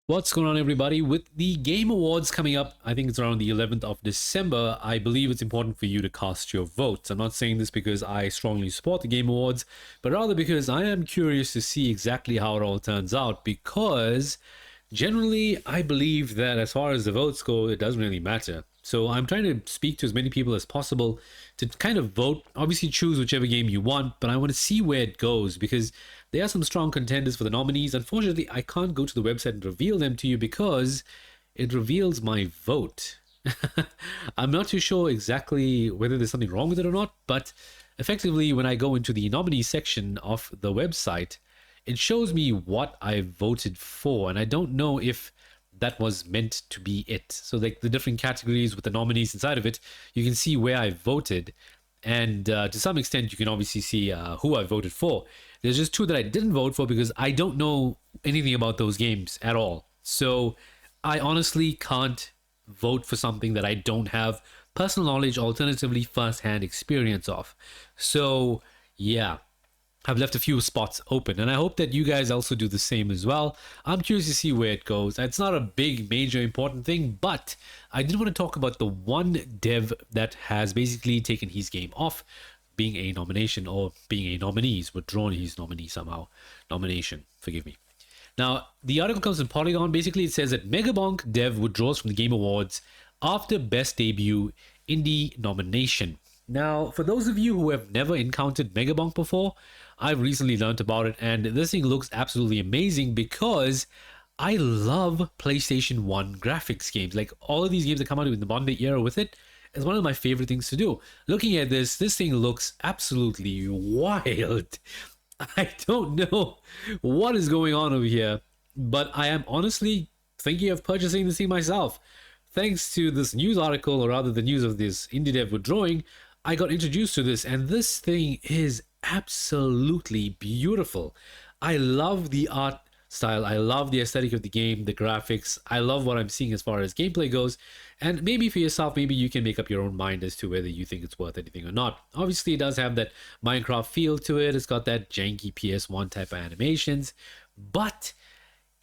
What's going on, everybody? With the Game Awards coming up, I think it's around the 11th of December, I believe it's important for you to cast your votes. I'm not saying this because I strongly support the Game Awards, but rather because I am curious to see exactly how it all turns out, because generally, I believe that as far as the votes go, it doesn't really matter. So I'm trying to speak to as many people as possible to kind of vote. Obviously, choose whichever game you want, but I want to see where it goes because there are some strong contenders for the nominees. Unfortunately, I can't go to the website and reveal them to you because it reveals my vote. I'm not too sure exactly whether there's something wrong with it or not, but effectively, when I go into the nominee section of the website, it shows me what I voted for, and I don't know if that was meant to be it. So like the different categories with the nominees inside of it, you can see where I voted, and to some extent you can obviously see who I voted for. There's just two that I didn't vote for because I don't know anything about those games at all. So I honestly can't vote for something that I don't have personal knowledge, alternatively first-hand experience of. So yeah, I've left a few spots open, and I hope that you guys also do the same as well. I'm curious to see where it goes. It's not a big, major, important thing, but I did want to talk about the one dev that has basically taken his game off being a nomination or being a nominee. He's withdrawn his nominee somehow. Nomination, forgive me. Now, the article comes in Polygon. Basically, it says that Megabonk dev withdraws from the Game Awards after Best Debut Indie nomination. Now, for those of you who have never encountered Megabonk before, I've recently learned about it, and this thing looks absolutely amazing because I love PlayStation 1 graphics games. Like, all of these games that come out in the modern day era with it is one of my favorite things to do. Looking at this thing looks absolutely wild. I don't know what is going on over here, but I am honestly thinking of purchasing this thing myself. Thanks to this news article, or rather the news of this indie dev withdrawing, I got introduced to this, and this thing is absolutely beautiful. I love the art style. I love the aesthetic of the game, the graphics. I love what I'm seeing as far as gameplay goes. And maybe for yourself, maybe you can make up your own mind as to whether you think it's worth anything or not. Obviously, it does have that Minecraft feel to it. It's got that janky PS1 type of animations, but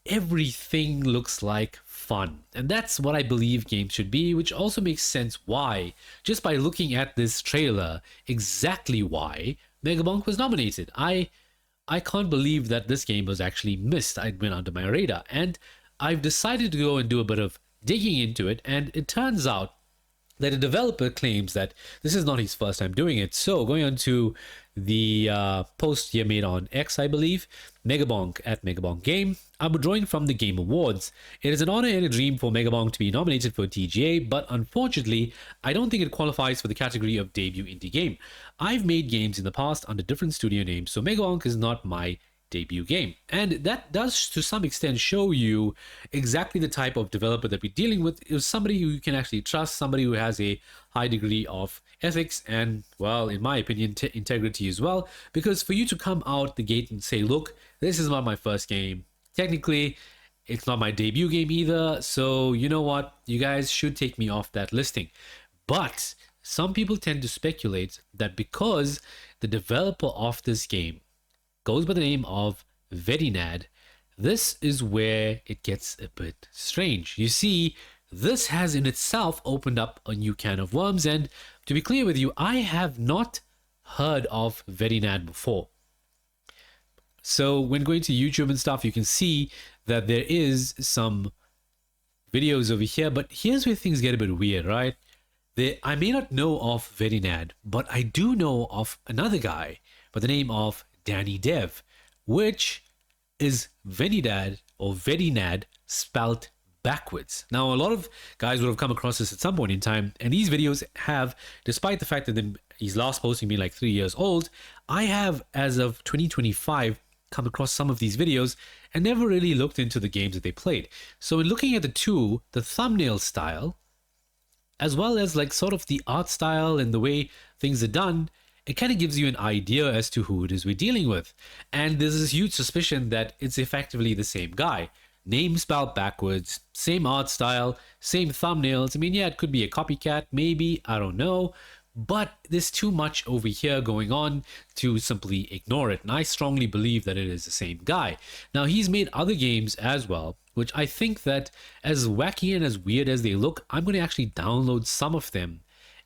everything looks like fun. And that's what I believe games should be, which also makes sense why, just by looking at this trailer, exactly why Megabonk was nominated. I can't believe that this game was actually missed. It went under my radar, and I've decided to go and do a bit of digging into it, and it turns out that a developer claims that this is not his first time doing it. So going on to the post here made on X, I believe, Megabonk at Megabonk Game, I'm withdrawing from the Game Awards. It is an honor and a dream for Megabonk to be nominated for TGA, but unfortunately, I don't think it qualifies for the category of debut indie game. I've made games in the past under different studio names, so Megabonk is not my debut game. And that does to some extent show you exactly the type of developer that we're dealing with. Is somebody who you can actually trust, somebody who has a high degree of ethics and, well, in my opinion, integrity as well. Because for you to come out the gate and say, look, this is not my first game, technically it's not my debut game either, so you know what, you guys should take me off that listing. But some people tend to speculate that because the developer of this game goes by the name of Danidev, this is where it gets a bit strange. You see, this has in itself opened up a new can of worms, and to be clear with you, I have not heard of Danidev before. So when going to YouTube and stuff, you can see that there is some videos over here, but here's where things get a bit weird, right? I may not know of Danidev, but I do know of another guy by the name of Danidev, which is Danidev or Danidev spelt backwards. Now, a lot of guys would have come across this at some point in time, and these videos have, despite the fact that he's last posting being like 3 years old, I have, as of 2025, come across some of these videos and never really looked into the games that they played. So in looking at the two, the thumbnail style, as well as like sort of the art style and the way things are done, it kind of gives you an idea as to who it is we're dealing with. And there's this huge suspicion that it's effectively the same guy. Name spelled backwards, same art style, same thumbnails. I mean, yeah, it could be a copycat, maybe, I don't know. But there's too much over here going on to simply ignore it. And I strongly believe that it is the same guy. Now, he's made other games as well, which I think that as wacky and as weird as they look, I'm going to actually download some of them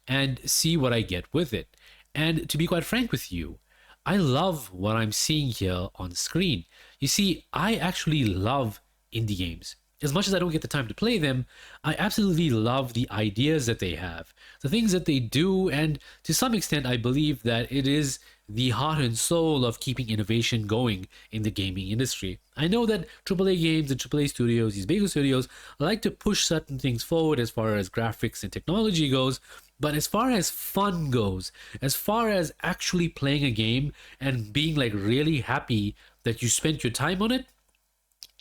and see what I get with it. And to be quite frank with you, I love what I'm seeing here on screen. You see, I actually love indie games. As much as I don't get the time to play them, I absolutely love the ideas that they have, the things that they do, and to some extent, I believe that it is the heart and soul of keeping innovation going in the gaming industry. I know that AAA games and AAA studios, these bigger studios, like to push certain things forward as far as graphics and technology goes, but as far as fun goes, as far as actually playing a game and being like really happy that you spent your time on it,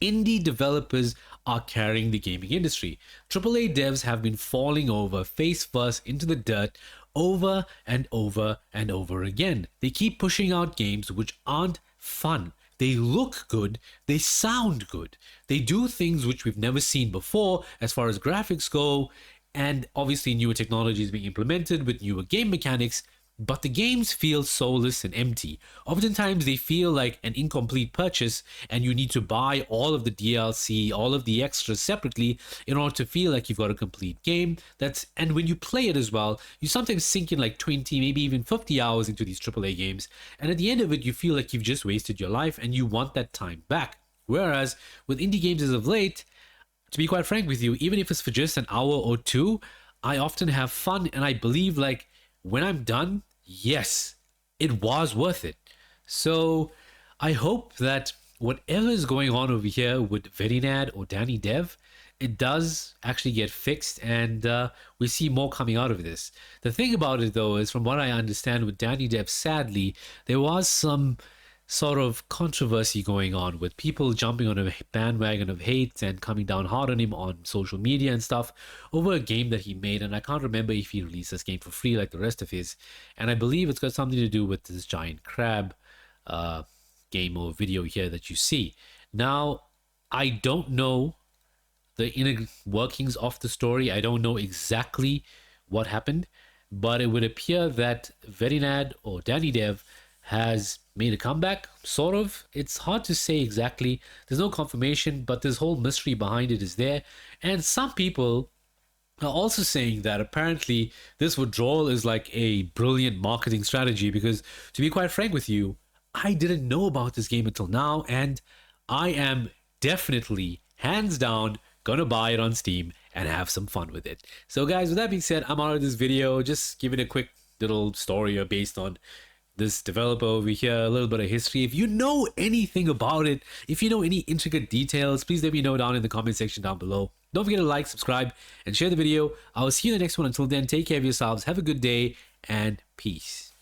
indie developers are carrying the gaming industry. AAA devs have been falling over face first into the dirt over and over and over again. They keep pushing out games which aren't fun. They look good, they sound good, they do things which we've never seen before as far as graphics go, and obviously newer technologies being implemented with newer game mechanics, but the games feel soulless and empty. Oftentimes they feel like an incomplete purchase and you need to buy all of the DLC, all of the extras separately in order to feel like you've got a complete game. And when you play it as well, you sometimes sink in like 20, maybe even 50 hours into these AAA games, and at the end of it you feel like you've just wasted your life and you want that time back. Whereas with indie games as of late, to be quite frank with you, even if it's for just an hour or two, I often have fun and I believe like when I'm done, yes, it was worth it. So I hope that whatever is going on over here with Danidev or Danidev, it does actually get fixed and we see more coming out of this. The thing about it though is, from what I understand with Danidev, sadly, there was some sort of controversy going on with people jumping on a bandwagon of hate and coming down hard on him on social media and stuff over a game that he made. And I can't remember if he released this game for free like the rest of his, and I believe it's got something to do with this giant crab game or video here that you see. Now I don't know the inner workings of the story. I don't know exactly what happened, but it would appear that Danidev or Danidev has made a comeback, sort of. It's hard to say exactly. There's no confirmation, but this whole mystery behind it is there. And some people are also saying that apparently this withdrawal is like a brilliant marketing strategy because, to be quite frank with you, I didn't know about this game until now, and I am definitely, hands down, gonna buy it on Steam and have some fun with it. So guys, with that being said, I'm out of this video, just giving a quick little story based on this developer over here, a little bit of history. If you know anything about it, if you know any intricate details, please let me know down in the comment section down below. Don't forget to like, subscribe, and share the video. I will see you in the next one. Until then, take care of yourselves, have a good day, and peace.